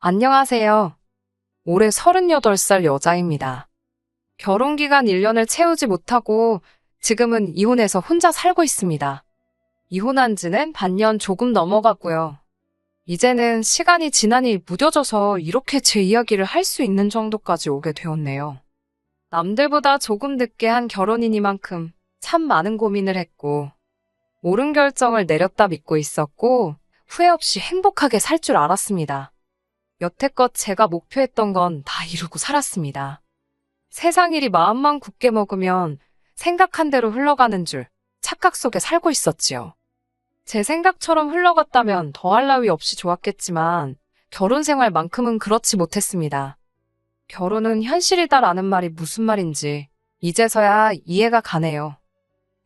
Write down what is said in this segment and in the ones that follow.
안녕하세요. 올해 38살 여자입니다. 결혼기간 1년을 채우지 못하고 지금은 이혼해서 혼자 살고 있습니다. 이혼한 지는 반년 조금 넘어가고요. 이제는 시간이 지나니 무뎌져서 이렇게 제 이야기를 할 수 있는 정도까지 오게 되었네요. 남들보다 조금 늦게 한 결혼이니만큼 참 많은 고민을 했고 옳은 결정을 내렸다 믿고 있었고 후회 없이 행복하게 살 줄 알았습니다. 여태껏 제가 목표했던 건 다 이루고 살았습니다. 세상 일이 마음만 굳게 먹으면 생각한 대로 흘러가는 줄 착각 속에 살고 있었지요. 제 생각처럼 흘러갔다면 더할 나위 없이 좋았겠지만 결혼 생활만큼은 그렇지 못했습니다. 결혼은 현실이다라는 말이 무슨 말인지 이제서야 이해가 가네요.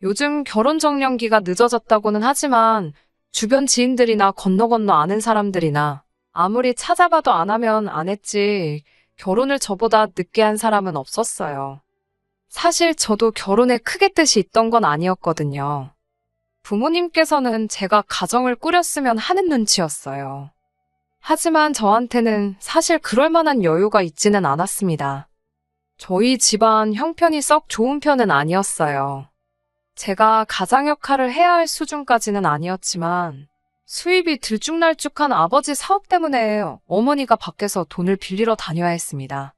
요즘 결혼 정년기가 늦어졌다고는 하지만 주변 지인들이나 건너 아는 사람들이나 아무리 찾아봐도 안 하면 안 했지 결혼을 저보다 늦게 한 사람은 없었어요. 사실 저도 결혼에 크게 뜻이 있던 건 아니었거든요. 부모님께서는 제가 가정을 꾸렸으면 하는 눈치였어요. 하지만 저한테는 사실 그럴 만한 여유가 있지는 않았습니다. 저희 집안 형편이 썩 좋은 편은 아니었어요. 제가 가장 역할을 해야 할 수준까지는 아니었지만 수입이 들쭉날쭉한 아버지 사업 때문에 어머니가 밖에서 돈을 빌리러 다녀야 했습니다.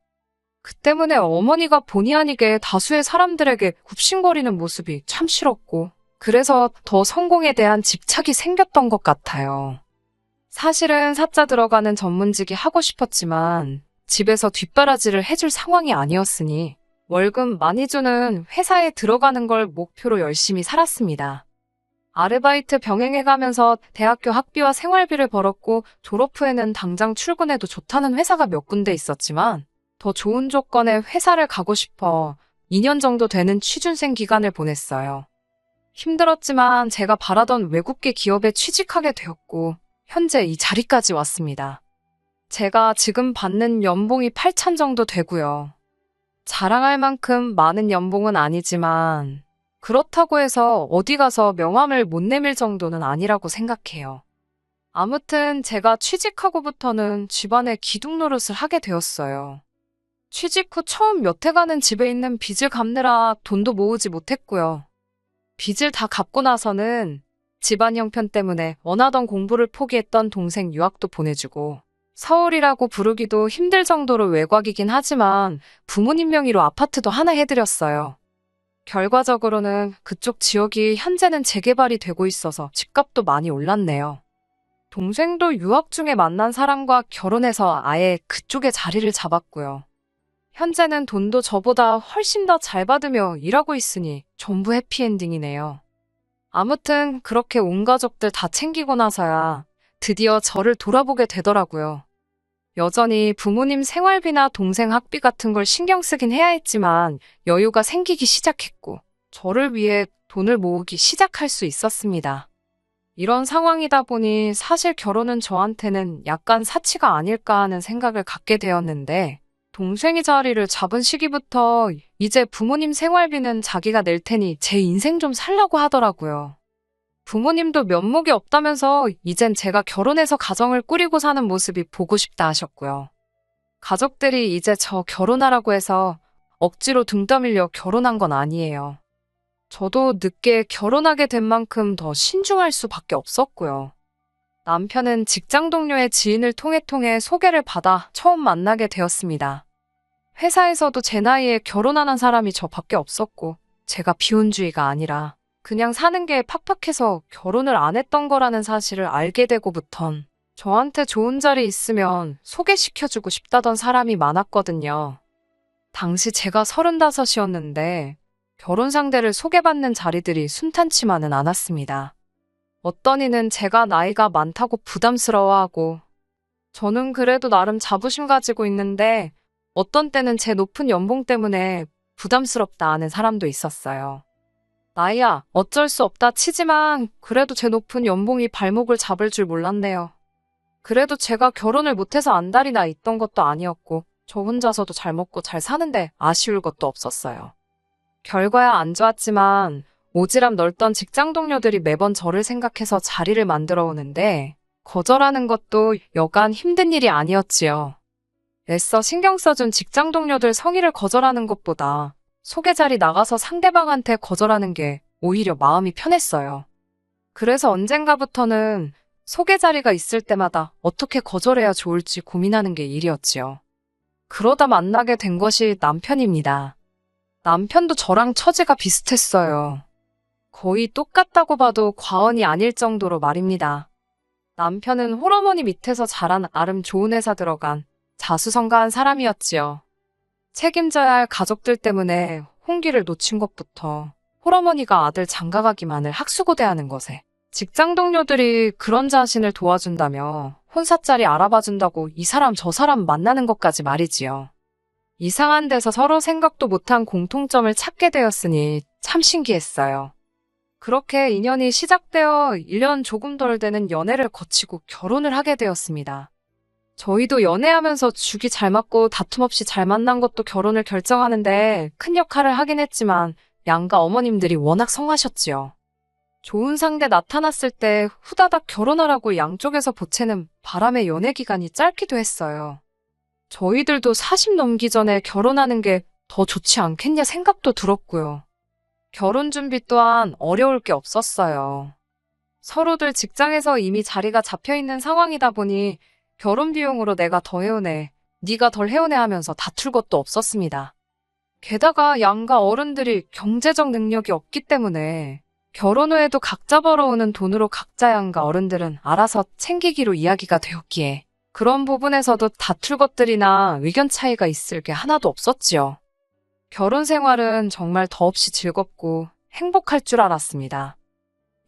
그 때문에 어머니가 본의 아니게 다수의 사람들에게 굽신거리는 모습이 참 싫었고 그래서 더 성공에 대한 집착이 생겼던 것 같아요. 사실은 사자 들어가는 전문직이 하고 싶었지만 집에서 뒷바라지를 해줄 상황이 아니었으니 월급 많이 주는 회사에 들어가는 걸 목표로 열심히 살았습니다. 아르바이트 병행해가면서 대학교 학비와 생활비를 벌었고 졸업 후에는 당장 출근해도 좋다는 회사가 몇 군데 있었지만 더 좋은 조건의 회사를 가고 싶어 2년 정도 되는 취준생 기간을 보냈어요. 힘들었지만 제가 바라던 외국계 기업에 취직하게 되었고 현재 이 자리까지 왔습니다. 제가 지금 받는 연봉이 8천 정도 되고요. 자랑할 만큼 많은 연봉은 아니지만 그렇다고 해서 어디 가서 명함을 못 내밀 정도는 아니라고 생각해요. 아무튼 제가 취직하고부터는 집안의 기둥 노릇을 하게 되었어요. 취직 후 처음 몇 해간은 집에 있는 빚을 갚느라 돈도 모으지 못했고요. 빚을 다 갚고 나서는 집안 형편 때문에 원하던 공부를 포기했던 동생 유학도 보내주고 서울이라고 부르기도 힘들 정도로 외곽이긴 하지만 부모님 명의로 아파트도 하나 해드렸어요. 결과적으로는 그쪽 지역이 현재는 재개발이 되고 있어서 집값도 많이 올랐네요. 동생도 유학 중에 만난 사람과 결혼해서 아예 그쪽에 자리를 잡았고요. 현재는 돈도 저보다 훨씬 더 잘 받으며 일하고 있으니 전부 해피엔딩이네요. 아무튼 그렇게 온 가족들 다 챙기고 나서야 드디어 저를 돌아보게 되더라고요. 여전히 부모님 생활비나 동생 학비 같은 걸 신경 쓰긴 해야 했지만 여유가 생기기 시작했고 저를 위해 돈을 모으기 시작할 수 있었습니다. 이런 상황이다 보니 사실 결혼은 저한테는 약간 사치가 아닐까 하는 생각을 갖게 되었는데 동생이 자리를 잡은 시기부터 이제 부모님 생활비는 자기가 낼 테니 제 인생 좀 살라고 하더라고요. 부모님도 면목이 없다면서 이젠 제가 결혼해서 가정을 꾸리고 사는 모습이 보고 싶다 하셨고요. 가족들이 이제 저 결혼하라고 해서 억지로 등 떠밀려 결혼한 건 아니에요. 저도 늦게 결혼하게 된 만큼 더 신중할 수밖에 없었고요. 남편은 직장 동료의 지인을 통해 소개를 받아 처음 만나게 되었습니다. 회사에서도 제 나이에 결혼하는 사람이 저밖에 없었고 제가 비혼주의가 아니라 그냥 사는 게 팍팍해서 결혼을 안 했던 거라는 사실을 알게 되고부턴 저한테 좋은 자리 있으면 소개시켜주고 싶다던 사람이 많았거든요. 당시 제가 35이었는데 결혼 상대를 소개받는 자리들이 순탄치만은 않았습니다. 어떤 이는 제가 나이가 많다고 부담스러워하고 저는 그래도 나름 자부심 가지고 있는데 어떤 때는 제 높은 연봉 때문에 부담스럽다 하는 사람도 있었어요. 나이야, 어쩔 수 없다 치지만 그래도 제 높은 연봉이 발목을 잡을 줄 몰랐네요. 그래도 제가 결혼을 못해서 안달이 나 있던 것도 아니었고 저 혼자서도 잘 먹고 잘 사는데 아쉬울 것도 없었어요. 결과야 안 좋았지만 오지랖 넓던 직장 동료들이 매번 저를 생각해서 자리를 만들어 오는데 거절하는 것도 여간 힘든 일이 아니었지요. 애써 신경 써준 직장 동료들 성의를 거절하는 것보다 소개 자리 나가서 상대방한테 거절하는 게 오히려 마음이 편했어요. 그래서 언젠가부터는 소개 자리가 있을 때마다 어떻게 거절해야 좋을지 고민하는 게 일이었지요. 그러다 만나게 된 것이 남편입니다. 남편도 저랑 처지가 비슷했어요. 거의 똑같다고 봐도 과언이 아닐 정도로 말입니다. 남편은 홀어머니 밑에서 자란 아름 좋은 회사 들어간 자수성가한 사람이었지요. 책임져야 할 가족들 때문에 홍기를 놓친 것부터 홀어머니가 아들 장가가기만을 학수고대하는 것에 직장 동료들이 그런 자신을 도와준다며 혼사자리 알아봐준다고 이 사람 저 사람 만나는 것까지 말이지요. 이상한 데서 서로 생각도 못한 공통점을 찾게 되었으니 참 신기했어요. 그렇게 인연이 시작되어 1년 조금 덜 되는 연애를 거치고 결혼을 하게 되었습니다. 저희도 연애하면서 죽이 잘 맞고 다툼 없이 잘 만난 것도 결혼을 결정하는데 큰 역할을 하긴 했지만 양가 어머님들이 워낙 성하셨지요. 좋은 상대 나타났을 때 후다닥 결혼하라고 양쪽에서 보채는 바람에 연애 기간이 짧기도 했어요. 저희들도 40 넘기 전에 결혼하는 게 더 좋지 않겠냐 생각도 들었고요. 결혼 준비 또한 어려울 게 없었어요. 서로들 직장에서 이미 자리가 잡혀있는 상황이다 보니 결혼 비용으로 내가 더 해오네, 네가 덜 해오네 하면서 다툴 것도 없었습니다. 게다가 양가 어른들이 경제적 능력이 없기 때문에 결혼 후에도 각자 벌어오는 돈으로 각자 양가 어른들은 알아서 챙기기로 이야기가 되었기에 그런 부분에서도 다툴 것들이나 의견 차이가 있을 게 하나도 없었지요. 결혼 생활은 정말 더없이 즐겁고 행복할 줄 알았습니다.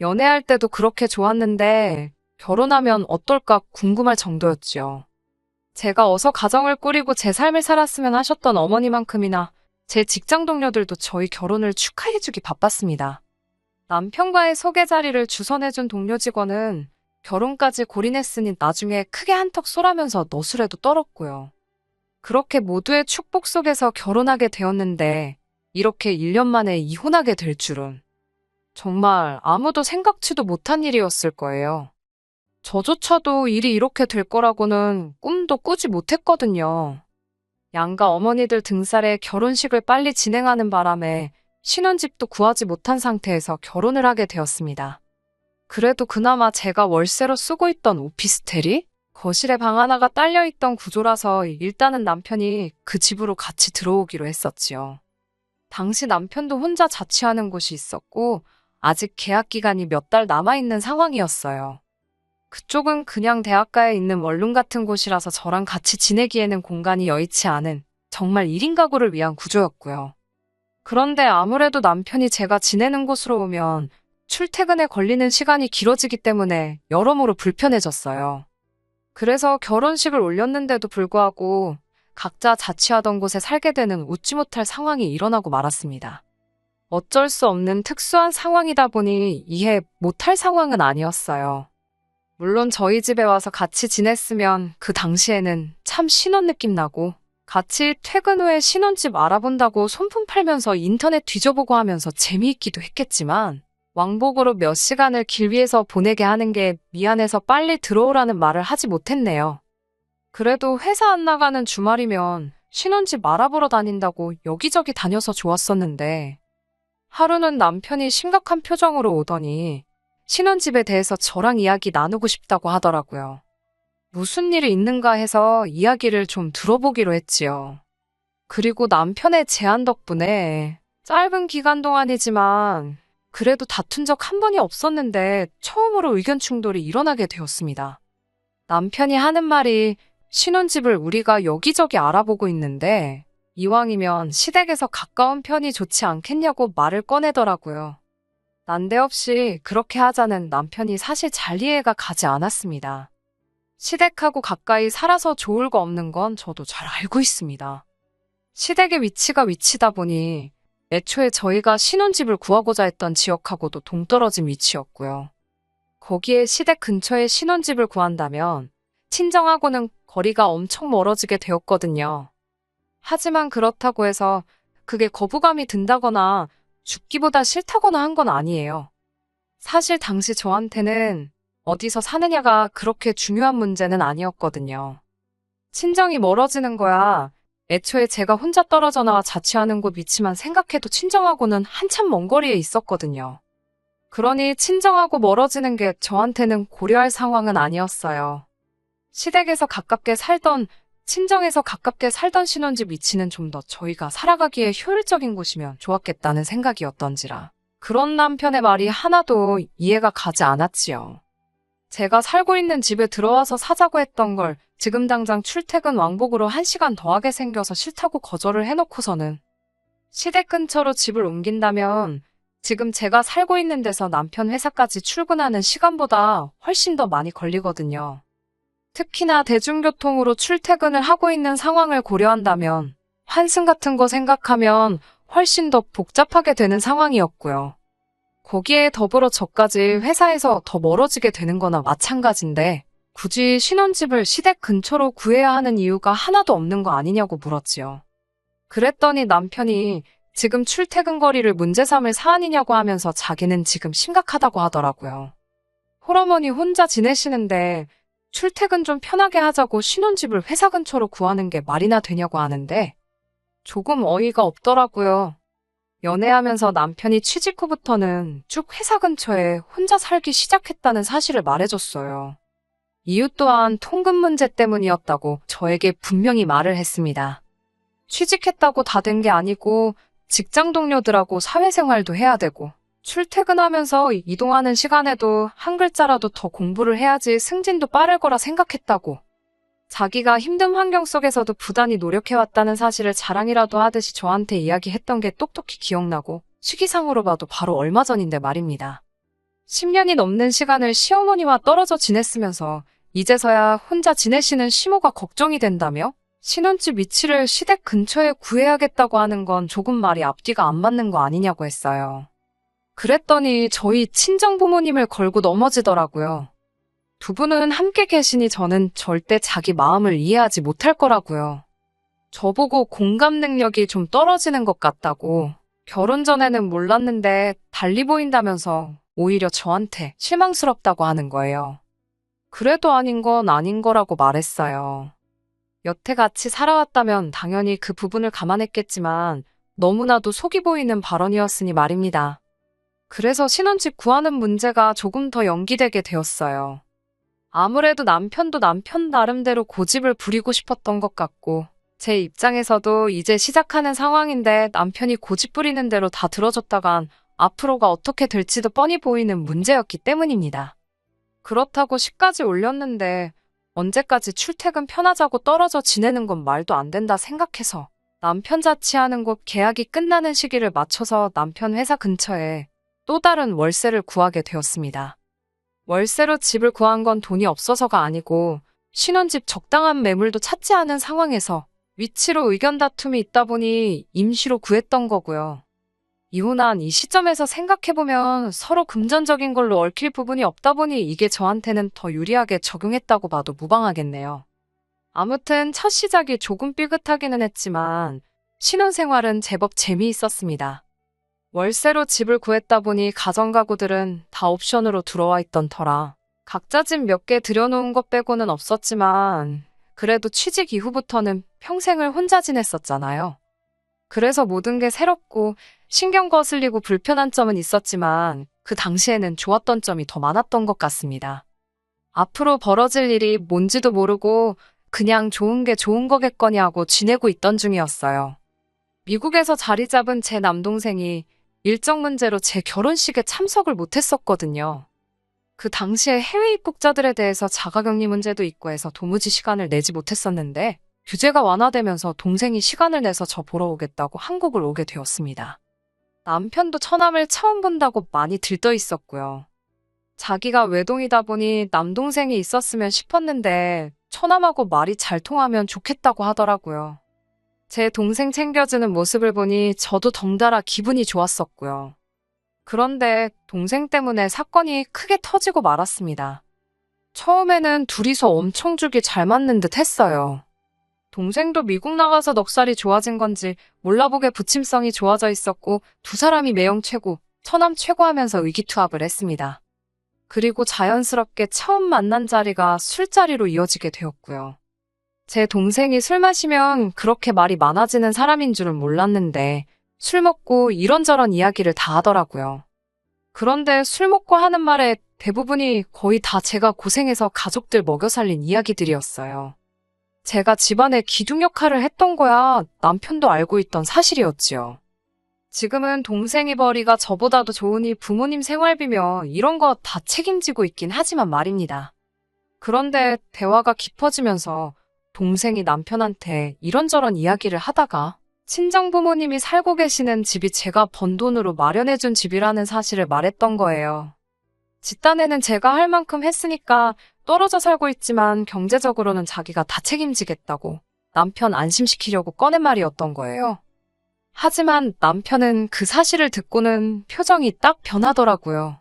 연애할 때도 그렇게 좋았는데 결혼하면 어떨까 궁금할 정도였지요. 제가 어서 가정을 꾸리고 제 삶을 살았으면 하셨던 어머니만큼이나 제 직장 동료들도 저희 결혼을 축하해주기 바빴습니다. 남편과의 소개 자리를 주선해준 동료 직원은 결혼까지 골인했으니 나중에 크게 한턱 쏘라면서 너술에도 떨었고요. 그렇게 모두의 축복 속에서 결혼하게 되었는데 이렇게 1년 만에 이혼하게 될 줄은 정말 아무도 생각지도 못한 일이었을 거예요. 저조차도 일이 이렇게 될 거라고는 꿈도 꾸지 못했거든요. 양가 어머니들 등살에 결혼식을 빨리 진행하는 바람에 신혼집도 구하지 못한 상태에서 결혼을 하게 되었습니다. 그래도 그나마 제가 월세로 쓰고 있던 오피스텔이 거실에 방 하나가 딸려있던 구조라서 일단은 남편이 그 집으로 같이 들어오기로 했었지요. 당시 남편도 혼자 자취하는 곳이 있었고 아직 계약 기간이 몇 달 남아있는 상황이었어요. 그쪽은 그냥 대학가에 있는 원룸 같은 곳이라서 저랑 같이 지내기에는 공간이 여의치 않은 정말 1인 가구를 위한 구조였고요. 그런데 아무래도 남편이 제가 지내는 곳으로 오면 출퇴근에 걸리는 시간이 길어지기 때문에 여러모로 불편해졌어요. 그래서 결혼식을 올렸는데도 불구하고 각자 자취하던 곳에 살게 되는 웃지 못할 상황이 일어나고 말았습니다. 어쩔 수 없는 특수한 상황이다 보니 이해 못할 상황은 아니었어요. 물론 저희 집에 와서 같이 지냈으면 그 당시에는 참 신혼 느낌 나고 같이 퇴근 후에 신혼집 알아본다고 손품 팔면서 인터넷 뒤져보고 하면서 재미있기도 했겠지만 왕복으로 몇 시간을 길 위에서 보내게 하는 게 미안해서 빨리 들어오라는 말을 하지 못했네요. 그래도 회사 안 나가는 주말이면 신혼집 알아보러 다닌다고 여기저기 다녀서 좋았었는데 하루는 남편이 심각한 표정으로 오더니 신혼집에 대해서 저랑 이야기 나누고 싶다고 하더라고요. 무슨 일이 있는가 해서 이야기를 좀 들어보기로 했지요. 그리고 남편의 제안 덕분에 짧은 기간 동안이지만 그래도 다툰 적 한 번이 없었는데 처음으로 의견 충돌이 일어나게 되었습니다. 남편이 하는 말이 신혼집을 우리가 여기저기 알아보고 있는데 이왕이면 시댁에서 가까운 편이 좋지 않겠냐고 말을 꺼내더라고요. 난데없이 그렇게 하자는 남편이 사실 잘 이해가 가지 않았습니다. 시댁하고 가까이 살아서 좋을 거 없는 건 저도 잘 알고 있습니다. 시댁의 위치가 위치다 보니 애초에 저희가 신혼집을 구하고자 했던 지역하고도 동떨어진 위치였고요. 거기에 시댁 근처에 신혼집을 구한다면 친정하고는 거리가 엄청 멀어지게 되었거든요. 하지만 그렇다고 해서 그게 거부감이 든다거나 죽기보다 싫다거나 한 건 아니에요. 사실 당시 저한테는 어디서 사느냐가 그렇게 중요한 문제는 아니었거든요. 친정이 멀어지는 거야. 애초에 제가 혼자 떨어져 나와 자취하는 곳 위치만 생각해도 친정하고는 한참 먼 거리에 있었거든요. 그러니 친정하고 멀어지는 게 저한테는 고려할 상황은 아니었어요. 시댁에서 가깝게 살던, 친정에서 가깝게 살던 신혼집 위치는 좀 더 저희가 살아가기에 효율적인 곳이면 좋았겠다는 생각이었던지라. 그런 남편의 말이 하나도 이해가 가지 않았지요. 제가 살고 있는 집에 들어와서 사자고 했던 걸 지금 당장 출퇴근 왕복으로 1시간 더 하게 생겨서 싫다고 거절을 해놓고서는 시댁 근처로 집을 옮긴다면 지금 제가 살고 있는 데서 남편 회사까지 출근하는 시간보다 훨씬 더 많이 걸리거든요. 특히나 대중교통으로 출퇴근을 하고 있는 상황을 고려한다면 환승 같은 거 생각하면 훨씬 더 복잡하게 되는 상황이었고요. 거기에 더불어 저까지 회사에서 더 멀어지게 되는 거나 마찬가지인데 굳이 신혼집을 시댁 근처로 구해야 하는 이유가 하나도 없는 거 아니냐고 물었지요. 그랬더니 남편이 지금 출퇴근 거리를 문제 삼을 사안이냐고 하면서 자기는 지금 심각하다고 하더라고요. 홀어머니 혼자 지내시는데 출퇴근 좀 편하게 하자고 신혼집을 회사 근처로 구하는 게 말이나 되냐고 하는데 조금 어이가 없더라고요. 연애하면서 남편이 취직 후부터는 쭉 회사 근처에 혼자 살기 시작했다는 사실을 말해줬어요. 이유 또한 통금 문제 때문이었다고 저에게 분명히 말을 했습니다. 취직했다고 다 된 게 아니고 직장 동료들하고 사회생활도 해야 되고 출퇴근하면서 이동하는 시간에도 한 글자라도 더 공부를 해야지 승진도 빠를 거라 생각했다고. 자기가 힘든 환경 속에서도 부단히 노력해왔다는 사실을 자랑이라도 하듯이 저한테 이야기했던 게 똑똑히 기억나고 시기상으로 봐도 바로 얼마 전인데 말입니다. 10년이 넘는 시간을 시어머니와 떨어져 지냈으면서 이제서야 혼자 지내시는 시모가 걱정이 된다며 신혼집 위치를 시댁 근처에 구해야겠다고 하는 건 조금 말이 앞뒤가 안 맞는 거 아니냐고 했어요. 그랬더니 저희 친정부모님을 걸고 넘어지더라고요. 두 분은 함께 계시니 저는 절대 자기 마음을 이해하지 못할 거라고요. 저보고 공감 능력이 좀 떨어지는 것 같다고. 결혼 전에는 몰랐는데 달리 보인다면서 오히려 저한테 실망스럽다고 하는 거예요. 그래도 아닌 건 아닌 거라고 말했어요. 여태 같이 살아왔다면 당연히 그 부분을 감안했겠지만 너무나도 속이 보이는 발언이었으니 말입니다. 그래서 신혼집 구하는 문제가 조금 더 연기되게 되었어요. 아무래도 남편도 남편 나름대로 고집을 부리고 싶었던 것 같고 제 입장에서도 이제 시작하는 상황인데 남편이 고집 부리는 대로 다 들어줬다간 앞으로가 어떻게 될지도 뻔히 보이는 문제였기 때문입니다. 그렇다고 시까지 올렸는데 언제까지 출퇴근 편하자고 떨어져 지내는 건 말도 안 된다 생각해서 남편 자취하는 곳 계약이 끝나는 시기를 맞춰서 남편 회사 근처에 또 다른 월세를 구하게 되었습니다. 월세로 집을 구한 건 돈이 없어서가 아니고 신혼집 적당한 매물도 찾지 않은 상황에서 위치로 의견 다툼이 있다 보니 임시로 구했던 거고요. 이혼한 이 시점에서 생각해보면 서로 금전적인 걸로 얽힐 부분이 없다 보니 이게 저한테는 더 유리하게 적용했다고 봐도 무방하겠네요. 아무튼 첫 시작이 조금 삐끗하기는 했지만 신혼생활은 제법 재미있었습니다. 월세로 집을 구했다 보니 가정가구들은 다 옵션으로 들어와 있던 터라 각자 집 몇 개 들여놓은 것 빼고는 없었지만 그래도 취직 이후부터는 평생을 혼자 지냈었잖아요. 그래서 모든 게 새롭고 신경 거슬리고 불편한 점은 있었지만 그 당시에는 좋았던 점이 더 많았던 것 같습니다. 앞으로 벌어질 일이 뭔지도 모르고 그냥 좋은 게 좋은 거겠거니 하고 지내고 있던 중이었어요. 미국에서 자리 잡은 제 남동생이 일정 문제로 제 결혼식에 참석을 못했었거든요. 그 당시에 해외 입국자들에 대해서 자가격리 문제도 있고 해서 도무지 시간을 내지 못했었는데 규제가 완화되면서 동생이 시간을 내서 저 보러 오겠다고 한국을 오게 되었습니다. 남편도 처남을 처음 본다고 많이 들떠 있었고요. 자기가 외동이다 보니 남동생이 있었으면 싶었는데 처남하고 말이 잘 통하면 좋겠다고 하더라고요. 제 동생 챙겨주는 모습을 보니 저도 덩달아 기분이 좋았었고요. 그런데 동생 때문에 사건이 크게 터지고 말았습니다. 처음에는 둘이서 엄청 죽이 잘 맞는 듯 했어요. 동생도 미국 나가서 넉살이 좋아진 건지 몰라보게 부침성이 좋아져 있었고 두 사람이 매형 최고, 처남 최고 하면서 의기투합을 했습니다. 그리고 자연스럽게 처음 만난 자리가 술자리로 이어지게 되었고요. 제 동생이 술 마시면 그렇게 말이 많아지는 사람인 줄은 몰랐는데 술 먹고 이런저런 이야기를 다 하더라고요. 그런데 술 먹고 하는 말에 대부분이 거의 다 제가 고생해서 가족들 먹여 살린 이야기들이었어요. 제가 집안의 기둥 역할을 했던 거야 남편도 알고 있던 사실이었지요. 지금은 동생이 벌이가 저보다도 좋으니 부모님 생활비며 이런 거 다 책임지고 있긴 하지만 말입니다. 그런데 대화가 깊어지면서 동생이 남편한테 이런저런 이야기를 하다가 친정 부모님이 살고 계시는 집이 제가 번 돈으로 마련해준 집이라는 사실을 말했던 거예요. 집단에는 제가 할 만큼 했으니까 떨어져 살고 있지만 경제적으로는 자기가 다 책임지겠다고 남편 안심시키려고 꺼낸 말이었던 거예요. 하지만 남편은 그 사실을 듣고는 표정이 딱 변하더라고요.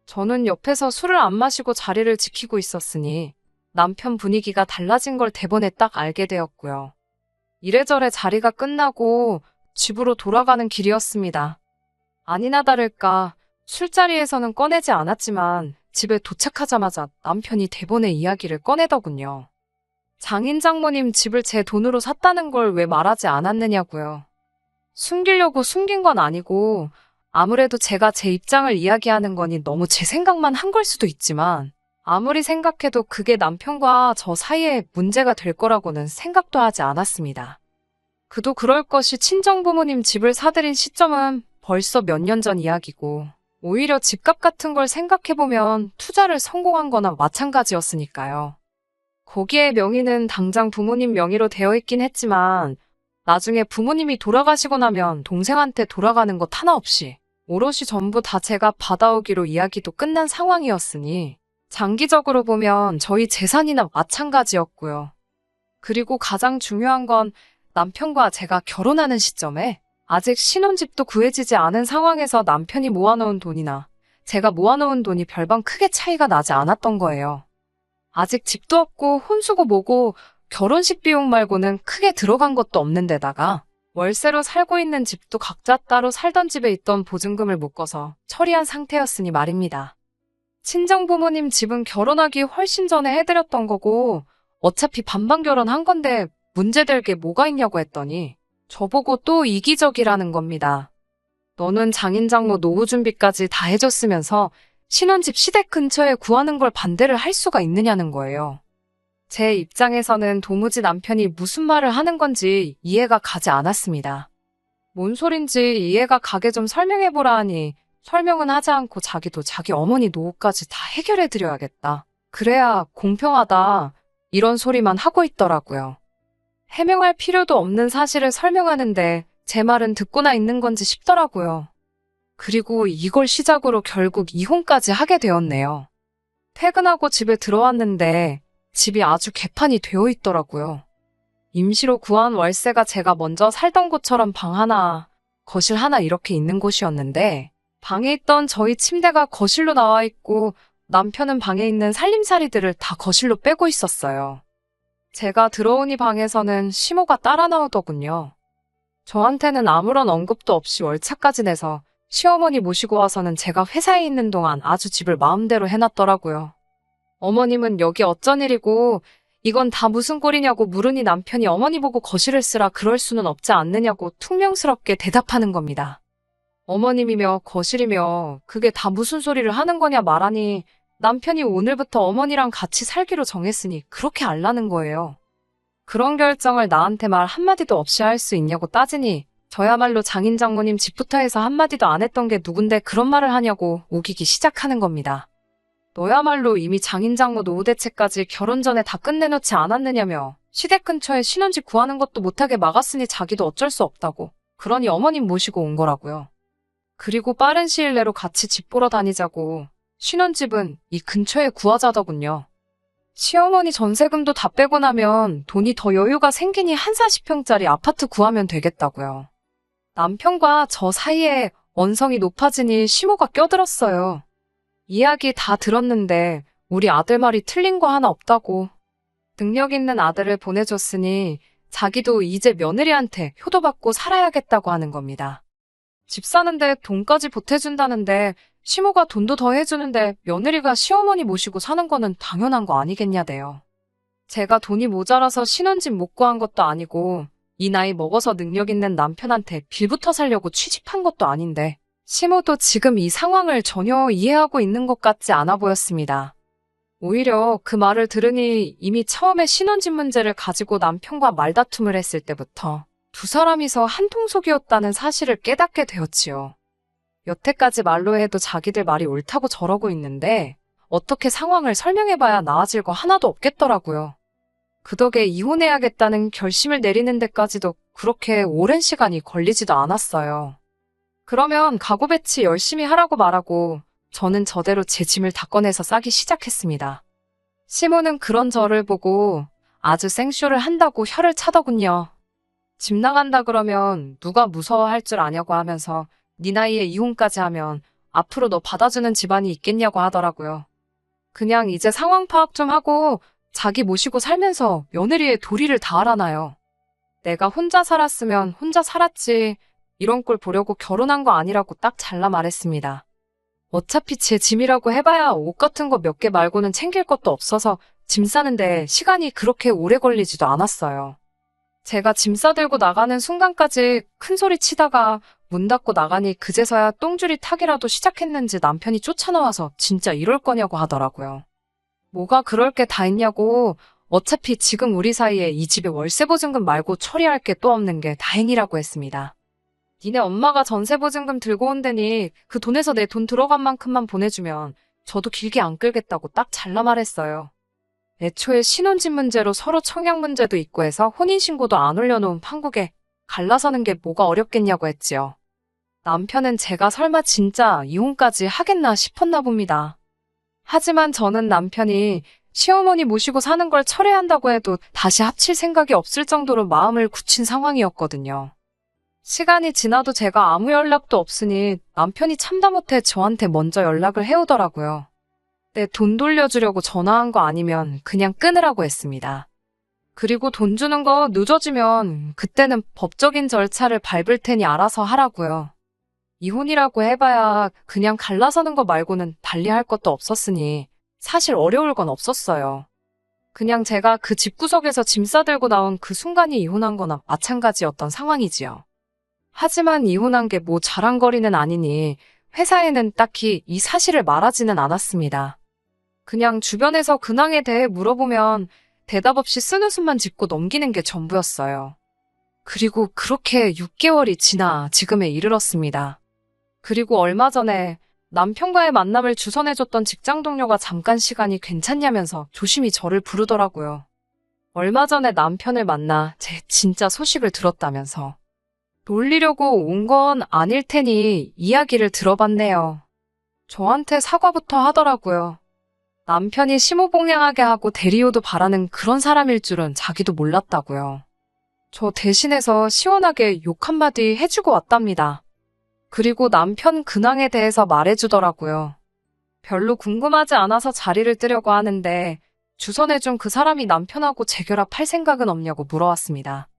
저는 옆에서 술을 안 마시고 자리를 지키고 있었으니 남편 분위기가 달라진 걸 대본에 딱 알게 되었고요. 이래저래 자리가 끝나고 집으로 돌아가는 길이었습니다. 아니나 다를까 술자리에서는 꺼내지 않았지만 집에 도착하자마자 남편이 대본의 이야기를 꺼내더군요. 장인 장모님 집을 제 돈으로 샀다는 걸 왜 말하지 않았느냐고요. 숨기려고 숨긴 건 아니고 아무래도 제가 제 입장을 이야기하는 거니 너무 제 생각만 한 걸 수도 있지만 아무리 생각해도 그게 남편과 저 사이에 문제가 될 거라고는 생각도 하지 않았습니다. 그도 그럴 것이 친정부모님 집을 사들인 시점은 벌써 몇 년 전 이야기고 오히려 집값 같은 걸 생각해보면 투자를 성공한 거나 마찬가지였으니까요. 거기에 명의는 당장 부모님 명의로 되어 있긴 했지만 나중에 부모님이 돌아가시고 나면 동생한테 돌아가는 것 하나 없이 오롯이 전부 다 제가 받아오기로 이야기도 끝난 상황이었으니 장기적으로 보면 저희 재산이나 마찬가지였고요. 그리고 가장 중요한 건 남편과 제가 결혼하는 시점에 아직 신혼집도 구해지지 않은 상황에서 남편이 모아놓은 돈이나 제가 모아놓은 돈이 별반 크게 차이가 나지 않았던 거예요. 아직 집도 없고 혼수고 뭐고 결혼식 비용 말고는 크게 들어간 것도 없는 데다가 월세로 살고 있는 집도 각자 따로 살던 집에 있던 보증금을 묶어서 처리한 상태였으니 말입니다. 친정부모님 집은 결혼하기 훨씬 전에 해드렸던 거고 어차피 반반 결혼한 건데 문제될 게 뭐가 있냐고 했더니 저보고 또 이기적이라는 겁니다. 너는 장인장모 노후 준비까지 다 해줬으면서 신혼집 시댁 근처에 구하는 걸 반대를 할 수가 있느냐는 거예요. 제 입장에서는 도무지 남편이 무슨 말을 하는 건지 이해가 가지 않았습니다. 뭔 소린지 이해가 가게 좀 설명해보라 하니 설명은 하지 않고 자기도 자기 어머니 노후까지 다 해결해드려야겠다. 그래야 공평하다. 이런 소리만 하고 있더라고요. 해명할 필요도 없는 사실을 설명하는데 제 말은 듣고나 있는 건지 싶더라고요. 그리고 이걸 시작으로 결국 이혼까지 하게 되었네요. 퇴근하고 집에 들어왔는데 집이 아주 개판이 되어 있더라고요. 임시로 구한 월세가 제가 먼저 살던 곳처럼 방 하나, 거실 하나 이렇게 있는 곳이었는데 방에 있던 저희 침대가 거실로 나와 있고 남편은 방에 있는 살림살이들을 다 거실로 빼고 있었어요. 제가 들어오니 방에서는 시모가 따라 나오더군요. 저한테는 아무런 언급도 없이 월차까지 내서 시어머니 모시고 와서는 제가 회사에 있는 동안 아주 집을 마음대로 해놨더라고요. 어머님은 여기 어쩐 일이고 이건 다 무슨 꼴이냐고 물으니 남편이 어머니 보고 거실을 쓰라 그럴 수는 없지 않느냐고 퉁명스럽게 대답하는 겁니다. 어머님이며 거실이며 그게 다 무슨 소리를 하는 거냐 말하니 남편이 오늘부터 어머니랑 같이 살기로 정했으니 그렇게 알라는 거예요. 그런 결정을 나한테 말 한마디도 없이 할 수 있냐고 따지니 저야말로 장인 장모님 집부터 해서 한마디도 안 했던 게 누군데 그런 말을 하냐고 우기기 시작하는 겁니다. 너야말로 이미 장인 장모 노후 대책까지 결혼 전에 다 끝내놓지 않았느냐며 시댁 근처에 신혼집 구하는 것도 못하게 막았으니 자기도 어쩔 수 없다고. 그러니 어머님 모시고 온 거라고요. 그리고 빠른 시일 내로 같이 집 보러 다니자고 신혼집은 이 근처에 구하자더군요. 시어머니 전세금도 다 빼고 나면 돈이 더 여유가 생기니 한 40평짜리 아파트 구하면 되겠다고요. 남편과 저 사이에 언성이 높아지니 시모가 껴들었어요. 이야기 다 들었는데 우리 아들 말이 틀린 거 하나 없다고. 능력 있는 아들을 보내줬으니 자기도 이제 며느리한테 효도받고 살아야겠다고 하는 겁니다. 집 사는데 돈까지 보태준다는데 시모가 돈도 더 해주는데 며느리가 시어머니 모시고 사는 거는 당연한 거 아니겠냐대요. 제가 돈이 모자라서 신혼집 못 구한 것도 아니고 이 나이 먹어서 능력 있는 남편한테 빌부터 살려고 취직한 것도 아닌데 시모도 지금 이 상황을 전혀 이해하고 있는 것 같지 않아 보였습니다. 오히려 그 말을 들으니 이미 처음에 신혼집 문제를 가지고 남편과 말다툼을 했을 때부터 두 사람이서 한통속이었다는 사실을 깨닫게 되었지요. 여태까지 말로 해도 자기들 말이 옳다고 저러고 있는데 어떻게 상황을 설명해봐야 나아질 거 하나도 없겠더라고요. 그 덕에 이혼해야겠다는 결심을 내리는 데까지도 그렇게 오랜 시간이 걸리지도 않았어요. 그러면 가구 배치 열심히 하라고 말하고 저는 저대로 제 짐을 다 꺼내서 싸기 시작했습니다. 시모는 그런 저를 보고 아주 생쇼를 한다고 혀를 차더군요. 집 나간다 그러면 누가 무서워할 줄 아냐고 하면서 네 나이에 이혼까지 하면 앞으로 너 받아주는 집안이 있겠냐고 하더라고요. 그냥 이제 상황 파악 좀 하고 자기 모시고 살면서 며느리의 도리를 다 알아놔요. 내가 혼자 살았으면 혼자 살았지 이런 꼴 보려고 결혼한 거 아니라고 딱 잘라 말했습니다. 어차피 제 짐이라고 해봐야 옷 같은 거 몇 개 말고는 챙길 것도 없어서 짐 싸는데 시간이 그렇게 오래 걸리지도 않았어요. 제가 짐 싸들고 나가는 순간까지 큰 소리 치다가 문 닫고 나가니 그제서야 똥줄이 타기라도 시작했는지 남편이 쫓아나와서 진짜 이럴 거냐고 하더라고요. 뭐가 그럴 게 다 있냐고 어차피 지금 우리 사이에 이 집에 월세 보증금 말고 처리할 게 또 없는 게 다행이라고 했습니다. 니네 엄마가 전세 보증금 들고 온다니 그 돈에서 내 돈 들어간 만큼만 보내주면 저도 길게 안 끌겠다고 딱 잘라 말했어요. 애초에 신혼집 문제로 서로 청약 문제도 있고 해서 혼인신고도 안 올려놓은 판국에 갈라서는 게 뭐가 어렵겠냐고 했지요. 남편은 제가 설마 진짜 이혼까지 하겠나 싶었나 봅니다. 하지만 저는 남편이 시어머니 모시고 사는 걸 철회한다고 해도 다시 합칠 생각이 없을 정도로 마음을 굳힌 상황이었거든요. 시간이 지나도 제가 아무 연락도 없으니 남편이 참다 못해 저한테 먼저 연락을 해오더라고요. 내 돈 돌려주려고 전화한 거 아니면 그냥 끊으라고 했습니다. 그리고 돈 주는 거 늦어지면 그때는 법적인 절차를 밟을 테니 알아서 하라고요. 이혼이라고 해봐야 그냥 갈라서는 거 말고는 달리할 것도 없었으니 사실 어려울 건 없었어요. 그냥 제가 그 집구석에서 짐 싸들고 나온 그 순간이 이혼한 거나 마찬가지였던 상황이지요. 하지만 이혼한 게 뭐 자랑거리는 아니니 회사에는 딱히 이 사실을 말하지는 않았습니다. 그냥 주변에서 근황에 대해 물어보면 대답 없이 쓴웃음만 짓고 넘기는 게 전부였어요. 그리고 그렇게 6개월이 지나 지금에 이르렀습니다. 그리고 얼마 전에 남편과의 만남을 주선해줬던 직장 동료가 잠깐 시간이 괜찮냐면서 조심히 저를 부르더라고요. 얼마 전에 남편을 만나 제 진짜 소식을 들었다면서. 놀리려고 온 건 아닐 테니 이야기를 들어봤네요. 저한테 사과부터 하더라고요. 남편이 심호봉양하게 하고 대리호도 바라는 그런 사람일 줄은 자기도 몰랐다고요. 저 대신해서 시원하게 욕 한마디 해주고 왔답니다. 그리고 남편 근황에 대해서 말해주더라고요. 별로 궁금하지 않아서 자리를 뜨려고 하는데 주선해준 그 사람이 남편하고 재결합할 생각은 없냐고 물어왔습니다.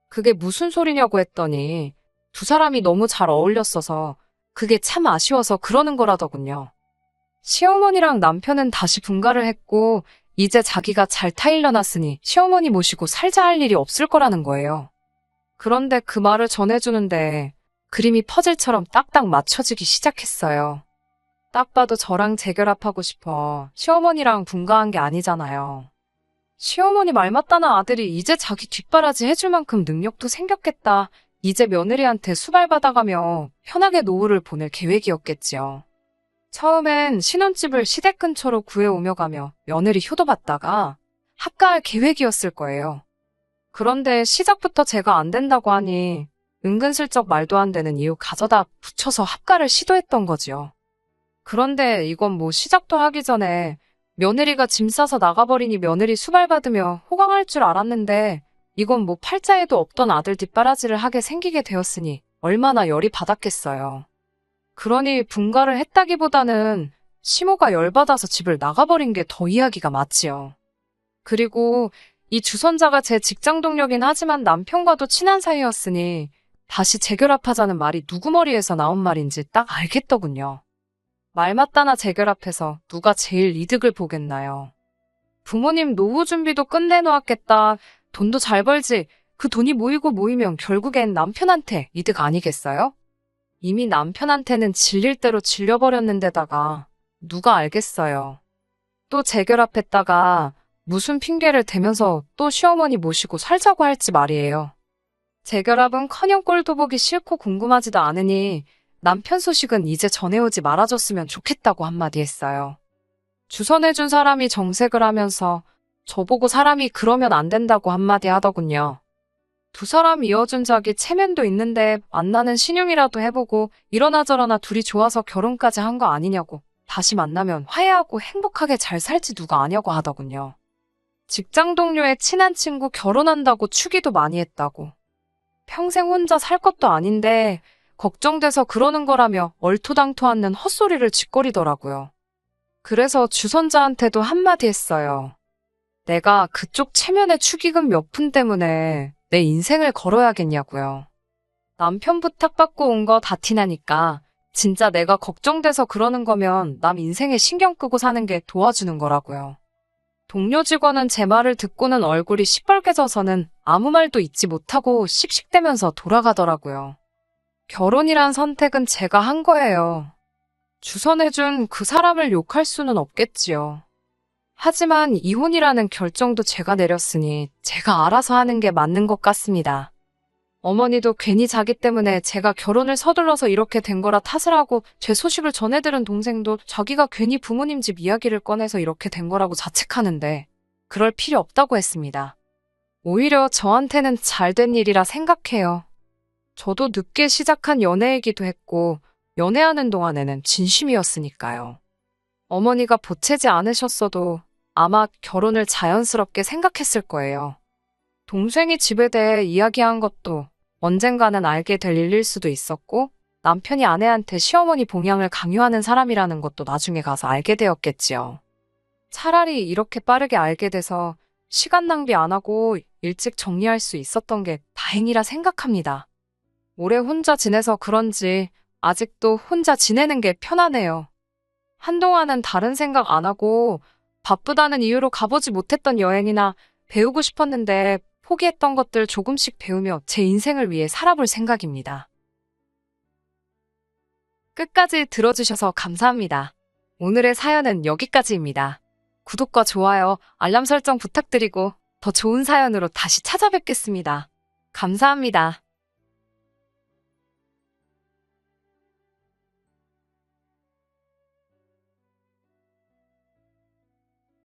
그게 무슨 소리냐고 했더니 두 사람이 너무 잘 어울렸어서 그게 참 아쉬워서 그러는 거라더군요. 시어머니랑 남편은 다시 분가를 했고 이제 자기가 잘 타일러놨으니 시어머니 모시고 살자 할 일이 없을 거라는 거예요. 그런데 그 말을 전해주는데 그림이 퍼즐처럼 딱딱 맞춰지기 시작했어요. 딱 봐도 저랑 재결합하고 싶어 시어머니랑 분가한 게 아니잖아요. 시어머니 말 맞다는 아들이 이제 자기 뒷바라지 해줄 만큼 능력도 생겼겠다. 이제 며느리한테 수발받아가며 편하게 노후를 보낼 계획이었겠지요. 처음엔 신혼집을 시댁 근처로 구해오며 가며 며느리 효도받다가 합가할 계획이었을 거예요. 그런데 시작부터 제가 안 된다고 하니 은근슬쩍 말도 안 되는 이유 가져다 붙여서 합가를 시도했던 거지요. 그런데 이건 뭐 시작도 하기 전에 며느리가 짐 싸서 나가버리니 며느리 수발받으며 호강할 줄 알았는데 이건 뭐 팔자에도 없던 아들 뒷바라지를 하게 생기게 되었으니 얼마나 열이 받았겠어요. 그러니 분가를 했다기보다는 시모가 열받아서 집을 나가버린 게 더 이야기가 맞지요. 그리고 이 주선자가 제 직장 동료긴 하지만 남편과도 친한 사이였으니 다시 재결합하자는 말이 누구 머리에서 나온 말인지 딱 알겠더군요. 말 맞다나 재결 앞에서 누가 제일 이득을 보겠나요? 부모님 노후 준비도 끝내놓았겠다. 돈도 잘 벌지. 그 돈이 모이고 모이면 결국엔 남편한테 이득 아니겠어요? 이미 남편한테는 질릴 대로 질려버렸는데다가 누가 알겠어요. 또 재결합했다가 무슨 핑계를 대면서 또 시어머니 모시고 살자고 할지 말이에요. 재결합은커녕 꼴도 보기 싫고 궁금하지도 않으니 남편 소식은 이제 전해오지 말아줬으면 좋겠다고 한마디 했어요. 주선해준 사람이 정색을 하면서 저보고 사람이 그러면 안 된다고 한마디 하더군요. 두 사람 이어준 적이 체면도 있는데 만나는 신용이라도 해보고 이러나 저러나 둘이 좋아서 결혼까지 한 거 아니냐고, 다시 만나면 화해하고 행복하게 잘 살지 누가 아냐고 하더군요. 직장 동료의 친한 친구 결혼한다고 추기도 많이 했다고. 평생 혼자 살 것도 아닌데 걱정돼서 그러는 거라며 얼토당토 않는 헛소리를 짓거리더라고요. 그래서 주선자한테도 한마디 했어요. 내가 그쪽 체면의 축의금 몇 푼 때문에 내 인생을 걸어야겠냐고요. 남편 부탁받고 온 거 다 티나니까 진짜 내가 걱정돼서 그러는 거면 남 인생에 신경 끄고 사는 게 도와주는 거라고요. 동료 직원은 제 말을 듣고는 얼굴이 시뻘개져서는 아무 말도 잊지 못하고 씩씩대면서 돌아가더라고요. 결혼이란 선택은 제가 한 거예요. 주선해준 그 사람을 욕할 수는 없겠지요. 하지만 이혼이라는 결정도 제가 내렸으니 제가 알아서 하는 게 맞는 것 같습니다. 어머니도 괜히 자기 때문에 제가 결혼을 서둘러서 이렇게 된 거라 탓을 하고 제 소식을 전해들은 동생도 자기가 괜히 부모님 집 이야기를 꺼내서 이렇게 된 거라고 자책하는데 그럴 필요 없다고 했습니다. 오히려 저한테는 잘된 일이라 생각해요. 저도 늦게 시작한 연애이기도 했고 연애하는 동안에는 진심이었으니까요. 어머니가 보채지 않으셨어도 아마 결혼을 자연스럽게 생각했을 거예요. 동생이 집에 대해 이야기한 것도 언젠가는 알게 될 일일 수도 있었고 남편이 아내한테 시어머니 봉양을 강요하는 사람이라는 것도 나중에 가서 알게 되었겠지요. 차라리 이렇게 빠르게 알게 돼서 시간 낭비 안 하고 일찍 정리할 수 있었던 게 다행이라 생각합니다. 오래 혼자 지내서 그런지 아직도 혼자 지내는 게 편하네요. 한동안은 다른 생각 안 하고 바쁘다는 이유로 가보지 못했던 여행이나 배우고 싶었는데 포기했던 것들 조금씩 배우며 제 인생을 위해 살아볼 생각입니다. 끝까지 들어주셔서 감사합니다. 오늘의 사연은 여기까지입니다. 구독과 좋아요, 알람 설정 부탁드리고 더 좋은 사연으로 다시 찾아뵙겠습니다. 감사합니다.